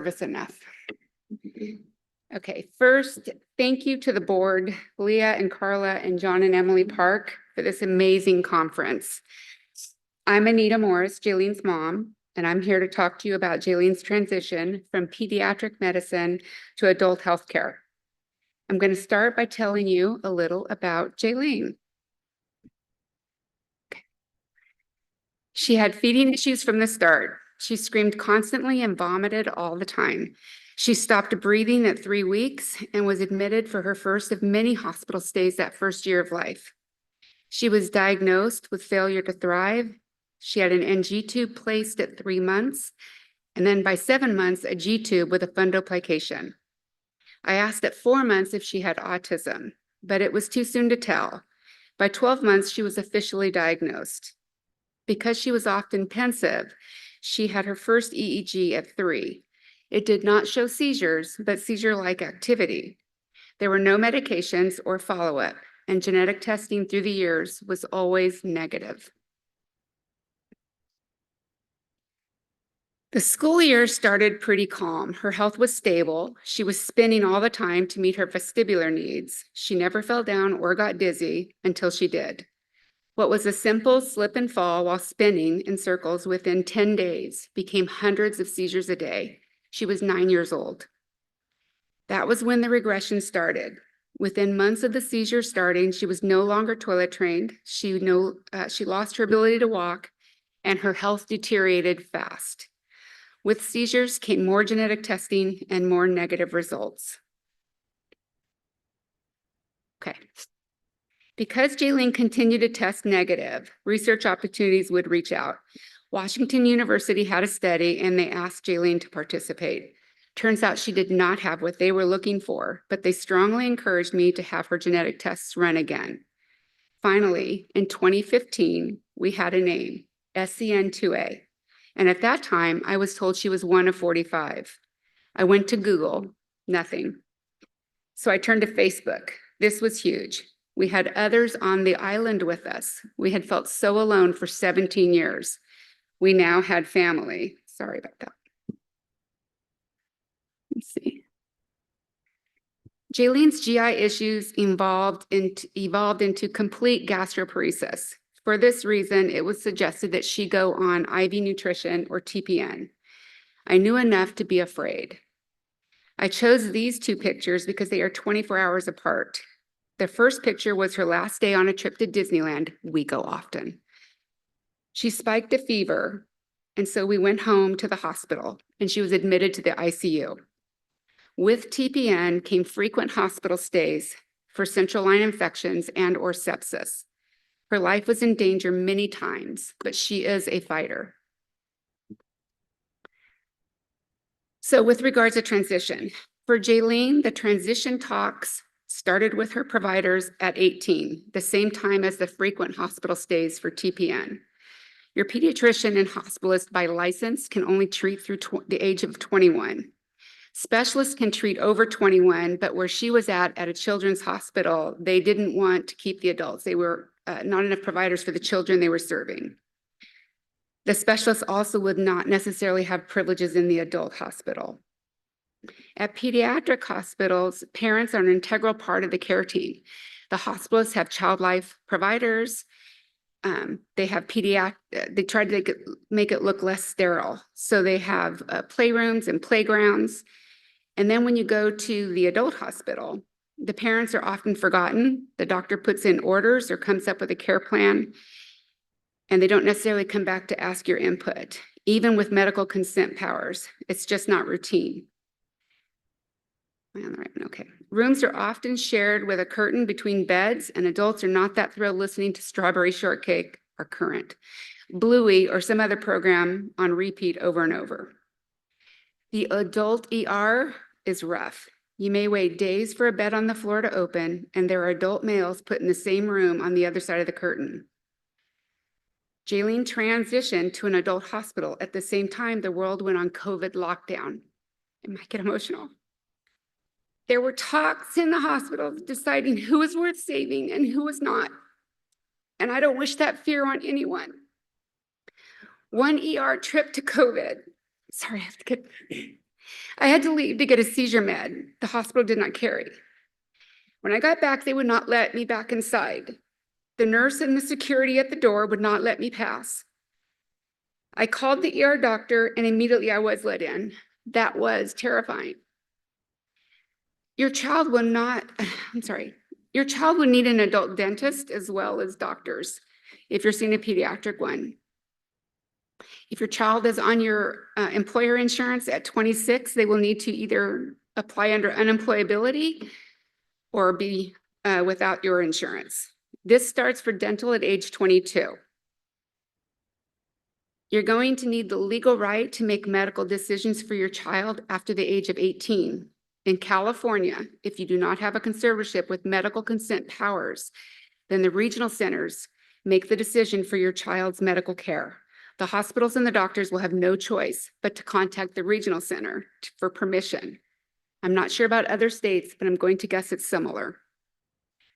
nervous enough. Okay, first, thank you to the board, Leah and Carla and John and Emily Park for this amazing conference. I'm Anita Morris, Jaylene's mom, and I'm here to talk to you about Jaylene's transition from pediatric medicine to adult healthcare. I'm going to start by telling you a little about Jayline. Okay. She had feeding issues from the start. She screamed constantly and vomited all the time. She stopped breathing at 3 weeks and was admitted for her first of many hospital stays that first year of life. She was diagnosed with failure to thrive. She had an NG tube placed at 3 months, and then by 7 months, a G tube with a fundoplication. I asked at 4 months if she had autism, but it was too soon to tell. By 12 months, she was officially diagnosed. Because she was often pensive, she had her first EEG at 3. It did not show seizures, but seizure-like activity. There were no medications or follow-up, and genetic testing through the years was always negative. The school year started pretty calm. Her health was stable. She was spinning all the time to meet her vestibular needs. She never fell down or got dizzy until she did. What was a simple slip and fall while spinning in circles within 10 days became hundreds of seizures a day. She was 9 years old. That was when the regression started. Within months of the seizure starting, she was no longer toilet trained. She lost her ability to walk, and her health deteriorated fast. With seizures came more genetic testing and more negative results. Okay. Because Jayline continued to test negative, research opportunities would reach out. Washington University had a study and they asked Jayline to participate. Turns out she did not have what they were looking for, but they strongly encouraged me to have her genetic tests run again. Finally, in 2015, we had a name, SCN2A. And at that time, I was told she was 1 of 45. I went to Google, nothing. So I turned to Facebook. This was huge. We had others on the island with us. We had felt so alone for 17 years. We now had family. Sorry about that. Let's see. Jaylene's GI issues evolved into complete gastroparesis. For this reason, it was suggested that she go on IV nutrition or TPN. I knew enough to be afraid. I chose these 2 pictures because they are 24 hours apart. The first picture was her last day on a trip to Disneyland. We go often. She spiked a fever, and so we went home to the hospital, and she was admitted to the ICU. With TPN came frequent hospital stays for central line infections and/or sepsis. Her life was in danger many times, but she is a fighter. So with regards to transition, for Jayline, the transition talks started with her providers at 18, the same time as the frequent hospital stays for TPN. Your pediatrician and hospitalist by license can only treat through the age of 21. Specialists can treat over 21, but where she was at a children's hospital, they didn't want to keep the adults. They were not enough providers for the children they were serving. The specialists also would not necessarily have privileges in the adult hospital. At pediatric hospitals, parents are an integral part of the care team. The hospitalists have child life providers. They have they try to make it look less sterile. So they have playrooms and playgrounds. And then when you go to the adult hospital, the parents are often forgotten. The doctor puts in orders or comes up with a care plan, and they don't necessarily come back to ask your input. Even with medical consent powers, it's just not routine. Am I on the right one? Okay. Rooms are often shared with a curtain between beds, and adults are not that thrilled listening to Strawberry Shortcake or Current, Bluey, or some other program on repeat over and over. The adult ER is rough. You may wait days for a bed on the floor to open, and there are adult males put in the same room on the other side of the curtain. Jayline transitioned to an adult hospital at the same time the world went on COVID lockdown. It might get emotional. There were talks in the hospital deciding who was worth saving and who was not. And I don't wish that fear on anyone. One ER trip to COVID. Sorry, I have to get. I had to leave to get a seizure med the hospital did not carry. When I got back, they would not let me back inside. The nurse and the security at the door would not let me pass. I called the ER doctor and immediately I was let in. That was terrifying. Your child will need an adult dentist as well as doctors if you're seeing a pediatric one. If your child is on your employer insurance at 26, they will need to either apply under unemployability or be without your insurance. This starts for dental at age 22. You're going to need the legal right to make medical decisions for your child after the age of 18. In California, if you do not have a conservatorship with medical consent powers, then the regional centers make the decision for your child's medical care. The hospitals and the doctors will have no choice but to contact the regional center for permission. I'm not sure about other states, but I'm going to guess it's similar.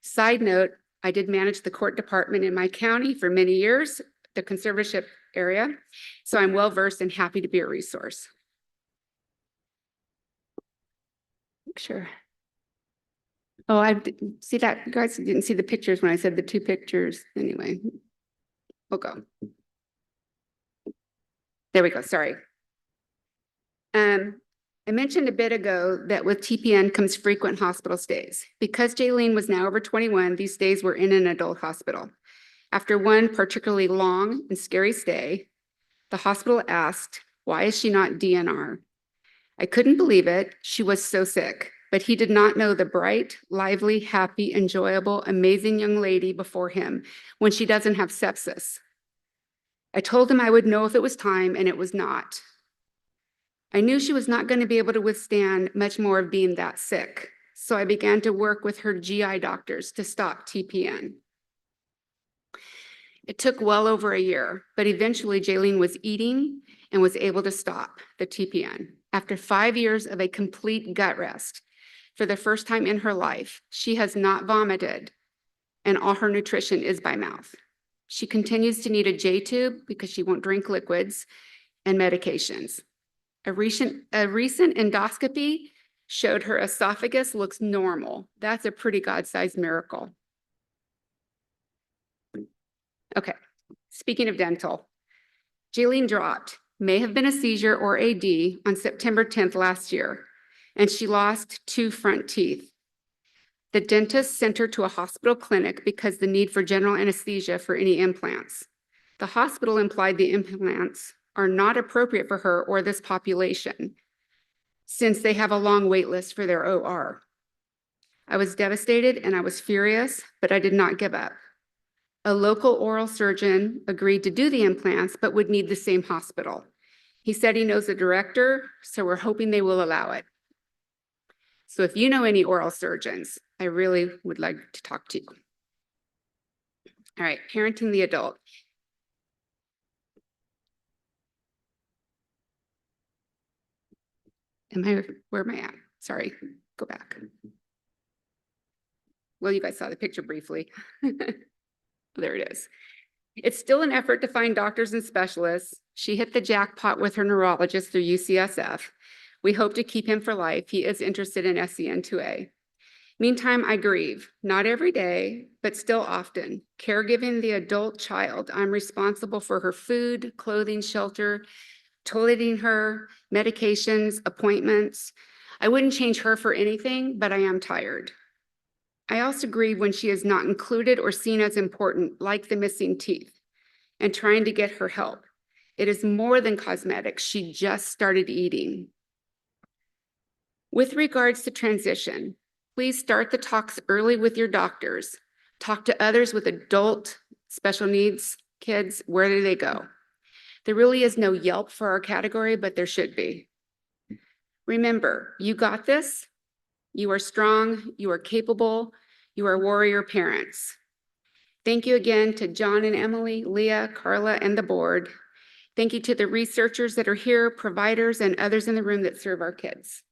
Side note, I did manage the court department in my county for many years, the conservatorship area, so I'm well-versed and happy to be a resource. Sure. Oh, I see that. You guys didn't see the pictures when I said the two pictures. Anyway, we'll go. There we go. Sorry. I mentioned a bit ago that with TPN comes frequent hospital stays. Because Jayline was now over 21, these stays were in an adult hospital. After one particularly long and scary stay, the hospital asked, why is she not DNR? I couldn't believe it. She was so sick, but he did not know the bright, lively, happy, enjoyable, amazing young lady before him when she doesn't have sepsis. I told him I would know if it was time, and it was not. I knew she was not going to be able to withstand much more of being that sick, so I began to work with her GI doctors to stop TPN. It took well over a year, but eventually Jayline was eating and was able to stop the TPN. After 5 years of a complete gut rest, for the first time in her life, she has not vomited, and all her nutrition is by mouth. She continues to need a J-tube because she won't drink liquids and medications. A recent endoscopy showed her esophagus looks normal. That's a pretty God-sized miracle. Okay, speaking of dental, Jayline dropped, may have been a seizure or AD, on September 10th last year, and she lost 2 front teeth. The dentist sent her to a hospital clinic because the need for general anesthesia for any implants. The hospital implied the implants are not appropriate for her or this population, since they have a long wait list for their OR. I was devastated and I was furious, but I did not give up. A local oral surgeon agreed to do the implants, but would need the same hospital. He said he knows the director, so we're hoping they will allow it. So if you know any oral surgeons, I really would like to talk to you. All right, parenting the adult. Where am I at? Sorry, go back. Well, you guys saw the picture briefly. There it is. It's still an effort to find doctors and specialists. She hit the jackpot with her neurologist through UCSF. We hope to keep him for life. He is interested in SCN2A. Meantime, I grieve, not every day, but still often. Caregiving the adult child, I'm responsible for her food, clothing, shelter, toileting her, medications, appointments. I wouldn't change her for anything, but I am tired. I also grieve when she is not included or seen as important, like the missing teeth, and trying to get her help. It is more than cosmetics. She just started eating. With regards to transition, please start the talks early with your doctors. Talk to others with adult special needs kids. Where do they go? There really is no Yelp for our category, but there should be. Remember, you got this. You are strong. You are capable. You are warrior parents. Thank you again to John and Emily, Leah, Carla, and the board. Thank you to the researchers that are here, providers, and others in the room that serve our kids.